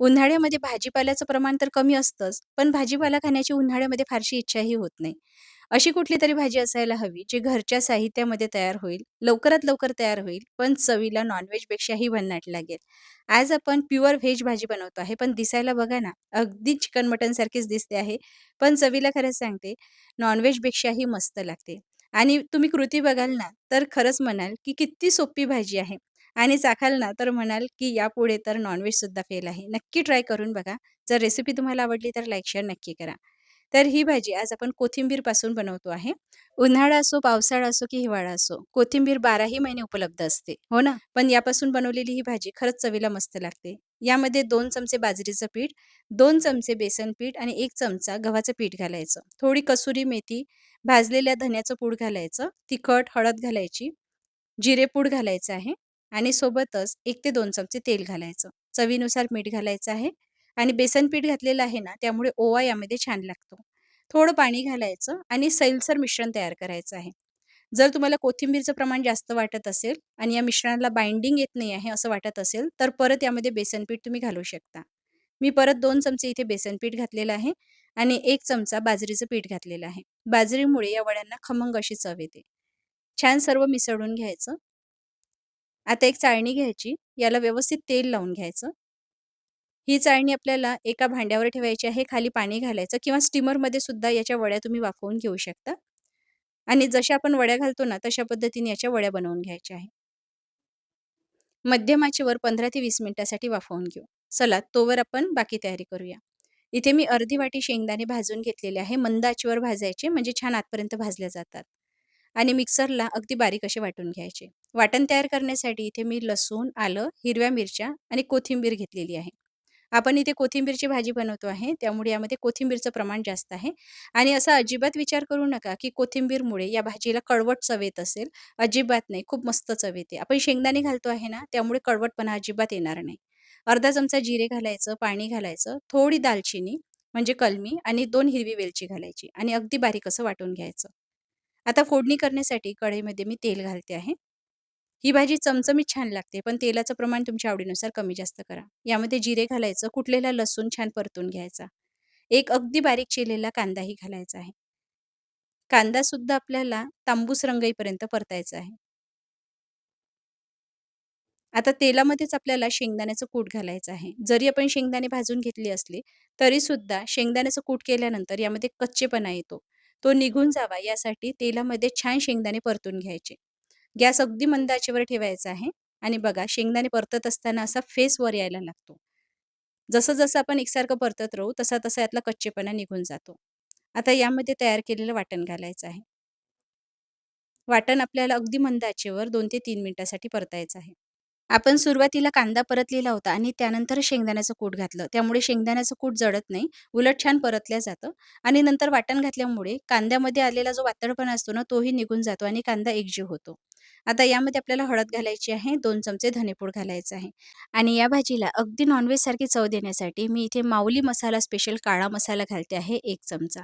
उन्हाळ्यामध्ये भाजीपाल्याचं प्रमाण तर कमी असतंच, पण भाजीपाला खाण्याची उन्हाळ्यामध्ये फारशी इच्छाही होत नाही. अशी कुठलीतरी भाजी असायला हवी, जी घरच्या साहित्यामध्ये तयार होईल, लवकरात लवकर तयार होईल, पण चवीला नॉन-व्हेजपेक्षाही भन्नाट लागेल. आज आपण प्युअर व्हेज भाजी बनवतो आहे, पण दिसायला बघा ना, अगदी चिकन मटनसारखीच दिसते आहे, पण चवीला खरंच सांगते, नॉन-व्हेजपेक्षाही मस्त लागते. आणि तुम्ही कृती बघाल ना, तर खरंच म्हणाल, की किती सोपी भाजी आहे. आणि चाखाल ना, तर म्हणाल, की यापुढे तर नॉन-व्हेजसुद्धा फेल आहे. नक्की ट्राय करून बघा. जर रेसिपी तुम्हाला आवडली तर लाईक, शेअर नक्की करा. तर ही भाजी आज आपण कोथिंबीरपासून बनवतो आहे. उन्हाळा असो, पावसाळा असो की हिवाळा असो, कोथिंबीर 12ही महिने उपलब्ध असते, हो ना? पण यापासून बनवलेली ही भाजी खरंच चवीला मस्त लागते. यामध्ये 2 चमचे बाजरीचं पीठ, 2 चमचे बेसन पीठ आणि 1 चमचा गव्हाचं पीठ घालायचं. थोडी कसुरी मेथी, भाजलेल्या धन्याचं पूड घालायचं, तिखट, हळद घालायची, जिरेपूड घालायचं आहे आणि सोबतच 1 ते 2 चमचे तेल घालायचं. चवीनुसार मीठ घालायचं आहे आणि बेसन पीठ घातलेलं आहे ना, त्यामुळे ओवा यामध्ये छान लागतो. थोडं पाणी घालायचं आणि सैलसर मिश्रण तयार करायचं आहे. जर तुम्हाला कोथिंबीरचं प्रमाण जास्त वाटत असेल आणि या मिश्रणाला बाइंडिंग येत नाही आहे असं वाटत असेल, तर परत यामध्ये बेसन पीठ तुम्ही घालू शकता. मी परत 2 चमचे इथे बेसन पीठ घातलेलं आहे आणि 1 चमचा बाजरीचं पीठ घातलेलं आहे. बाजरीमुळे या वड्यांना खमंग अशी चव येते. छान सर्व मिसळून घ्यायचं. आता एक चाळणी घ्यायची, याला व्यवस्थित तेल लावून घ्यायचं. ही चाळणी आपल्याला एका भांड्यावर ठेवायची आहे, खाली पाणी घालायचं किंवा स्टीमरमध्ये सुद्धा याच्या वड्या तुम्ही वाफवून घेऊ शकता. आणि जशा आपण वड्या घालतो ना, तशा पद्धतीने याच्या वड्या बनवून घ्यायच्या आहे. मध्यम आचेवर 15 ते 20 मिनिटासाठी वाफवून घेऊ. चला तोवर आपण बाकी तयारी करूया. इथे मी अर्धी वाटी शेंगदाणे भाजून घेतलेले आहे. मंद आचेवर भाजायचे म्हणजे छान आतपर्यंत भाजल्या जातात. आणि मिक्सरला अगदी बारीक असे वाटून घ्यायचे. वाटण तयार करण्यासाठी इथे मी लसूण, आलं, हिरव्या मिरच्या आणि कोथिंबीर घेतलेली आहे. आपण इथे कोथिंबीरची भाजी बनवतो आहे, त्यामुळे यामध्ये कोथिंबीरचं प्रमाण जास्त आहे आणि असा अजिबात विचार करू नका, की कोथिंबीरमुळे या भाजीला कडवट चव येत असेल. अजिबात नाही, खूप मस्त चव येते. आपण शेंगदाणे घालतो आहे ना, त्यामुळे कडवटपणा अजिबात येणार नाही. अर्धा चमचा जिरे घालायचं, पाणी घालायचं, थोडी दालचिनी म्हणजे कलमी आणि 2 हिरवी वेलची घालायची आणि अगदी बारीक असं वाटून घ्यायचं. आता फोडणी करण्यासाठी कढईमध्ये मी तेल घालते आहे. ही भाजी चमचमीत छान लागते, पण तेलाचं प्रमाण तुमच्या आवडीनुसार कमी जास्त करा. यामध्ये जिरे घालायचं, कुटलेला लसूण छान परतून घ्यायचा. एक अगदी बारीक चिरलेला कांदाही घालायचा आहे. कांदासुद्धा आपल्याला तांबूस रंग येईपर्यंत परतायचा आहे. आता तेलामध्येच आपल्याला शेंगदाण्याचं कूट घालायचं आहे. जरी आपण शेंगदाणे भाजून घेतले असले, तरीसुद्धा शेंगदाण्याचं कूट केल्यानंतर यामध्ये कच्चेपणा येतो. तो निघून जावा यासाठी तेलामध्ये छान शेंगदाणे परतून घ्यायचे. गॅस अगदी मंद आचेवर ठेवायचा आहे आणि बघा शेंगदाणे परतत असताना असा फेस वर यायला लागतो. जसं-जसं आपण एकसारखं परतत राहू, तसा-तसा यातला कच्चेपणा निघून जातो. आता यामध्ये तयार केलेलं वाटण घालायचं आहे. वाटण आपल्याला अगदी मंद आचेवर 2 ते 3 मिनिटासाठी परतायचं आहे. आपण सुरुवातीला कांदा परतलेला होता आणि त्यानंतर शेंगदाण्याचं कूट घातलं. त्यामुळे शेंगदाण्याचं कूट जळत नाही, उलट छान परतल्या जातं आणि नंतर वाटण घातल्यामुळे कांद्यामध्ये आलेला जो वातडपणा असतो ना, तोही निघून जातो आणि कांदा एकजीव होतो. आता यामध्ये आपल्याला हळद घालायची आहे, 2 चमचे धनेपूड घालायचं आहे आणि या भाजीला अगदी नॉन-व्हेजसारखी चव देण्यासाठी मी इथे माऊली मसाला स्पेशल काळा मसाला घालते आहे 1 चमचा.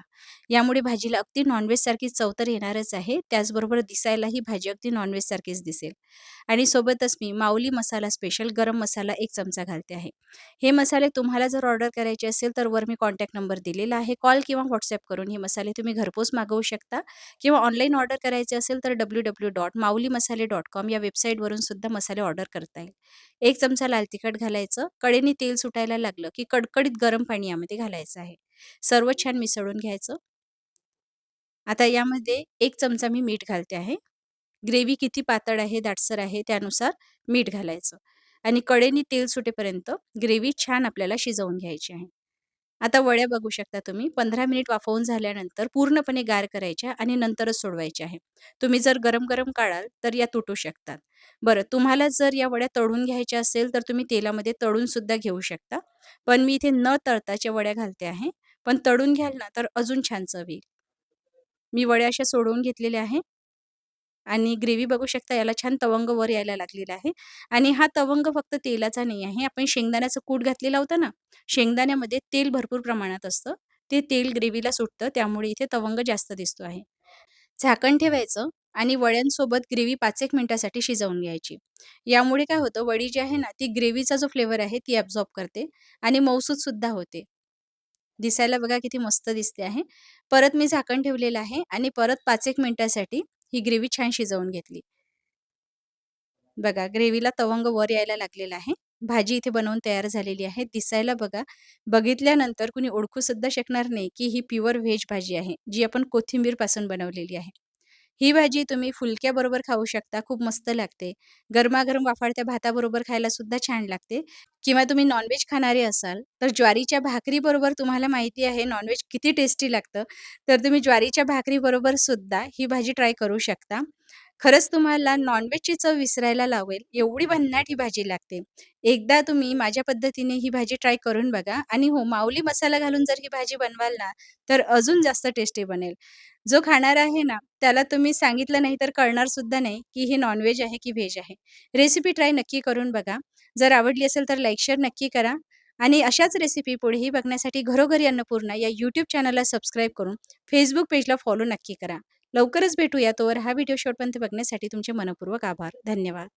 यामुळे भाजीला अगदी नॉन-व्हेजसारखी चव तर येणारच आहे, त्याचबरोबर दिसायला ही भाजी अगदी नॉन-व्हेजसारखीच दिसेल. आणि सोबतच मी माऊली मसाला स्पेशल गरम मसाला 1 चमचा घालते आहे. हे मसाले तुम्हाला जर ऑर्डर करायचे असेल, तर वर मी कॉन्टॅक्ट नंबर दिलेला आहे. कॉल किंवा WhatsApp करून हे मसाले तुम्ही घरपोच मागवू शकता किंवा ऑनलाईन ऑर्डर करायचे असेल, तर www.maulimmasale.com या वेबसाईटवरून सुद्धा मसाले ऑर्डर करता येईल. 1 चमचा लाल तिखट घालायचं. कडेने तेल सुटायला लागलं, की कडकडीत गरम पाणी यामध्ये घालायचं आहे. सर्व छान मिसळून घ्यायचं. आता यामध्ये 1 चमचा मी मीठ घालते आहे. ग्रेव्ही किती पातळ आहे, दाटसर आहे त्यानुसार मीठ घालायचं आणि कडेने तेल सुटेपर्यंत ग्रेव्ही छान आपल्याला शिजवून घ्यायची आहे. आता वड्या बघू शकता तुम्ही 15 मिनिट वाफवून झाल्यानंतर पूर्णपणे गार करायच्या आणि नंतरच सोडवायच्या आहे. तुम्ही जर गरम-गरम काढाल तर या तुटू शकतात. बरं तुम्हाला जर या वड्या तळून घ्यायच्या असेल तर तुम्ही तेलामध्ये तळून सुद्धा घेऊ शकता. पण मी इथे न तळताच्या वड्या घालते आहे. पण तळून घ्याल ना तर अजून छान चव येईल. मी वड्या अशा सोडवून घेतलेल्या आहे. आणि ग्रेव्ही बघू शकता याला छान तवंग वर यायला लागलेला आहे आणि हा तवंग फक्त तेलाचा नाही आहे. आपण शेंगदाण्याचं कूट घातलेला होता ना, शेंगदाण्यामध्ये तेल भरपूर प्रमाणात असतं. ते तेल ग्रेव्हीला सुटतं त्यामुळे इथे तवंग जास्त दिसतो आहे. झाकण ठेवायचं आणि वड्यांसोबत ग्रेव्ही 5-1 मिनिटासाठी शिजवून घ्यायची. यामुळे काय होतं, वडी जी आहे ना, ती ग्रेव्हीचा जो फ्लेवर आहे ती ॲब्झॉर्ब करते आणि मऊसूत सुद्धा होते. दिसायला बघा किती मस्त दिसते आहे. परत मी झाकण ठेवलेलं आहे आणि परत 5-1 मिनिटासाठी ही ग्रेव्ही छान शिजवून घेतली. बघा ग्रेव्हीला तवंग वर यायला लागलेला आहे. भाजी इथे बनवून तयार झालेली आहे. दिसायला बघा, बघितल्यानंतर कुणी ओळखू सुद्धा शकणार नाही, की ही प्युअर व्हेज भाजी आहे, जी आपण कोथिंबीरपासून बनवलेली आहे. ही भाजी तुम्ही फुलक्याबरोबर खाऊ शकता, खूप मस्त लागते. गरमागरम वाफाळत्या भाताबरोबर खायला सुद्धा छान लागते किंवा तुम्ही नॉन खाणारे असाल, तर ज्वारीच्या भाकरीबरोबर तुम्हाला माहिती आहे नॉन किती टेस्टी लागतं, तर तुम्ही ज्वारीच्या भाकरीबरोबर सुद्धा ही भाजी ट्राय करू शकता. खरंच तुम्हाला नॉन-व्हेजची चव विसरायला लावेल, एवढी भन्नाट ही भाजी लागते. एकदा तुम्ही माझ्या पद्धतीने ही भाजी ट्राय करून बघा आणि हो, माऊली मसाला घालून जर ही भाजी बनवाल ना, तर अजून जास्त टेस्टी बनेल. जो खाणार आहे ना, त्याला तुम्ही सांगितलं नाही तर कळणार सुद्धा नाही, की हे नॉन-व्हेज आहे की व्हेज आहे. रेसिपी ट्राय नक्की करून बघा. जर आवडली असेल तर लाईक, शेअर नक्की करा आणि अशाच रेसिपी पुढेही बघण्यासाठी घरोघरी अन्नपूर्णा या YouTube चॅनलला सबस्क्राईब करून Facebook पेजला फॉलो नक्की करा. लवकरच भेटूया. तोवर हा व्हिडिओ शेवटपर्यंत बघण्यासाठी तुमचे मनःपूर्वक आभार. धन्यवाद.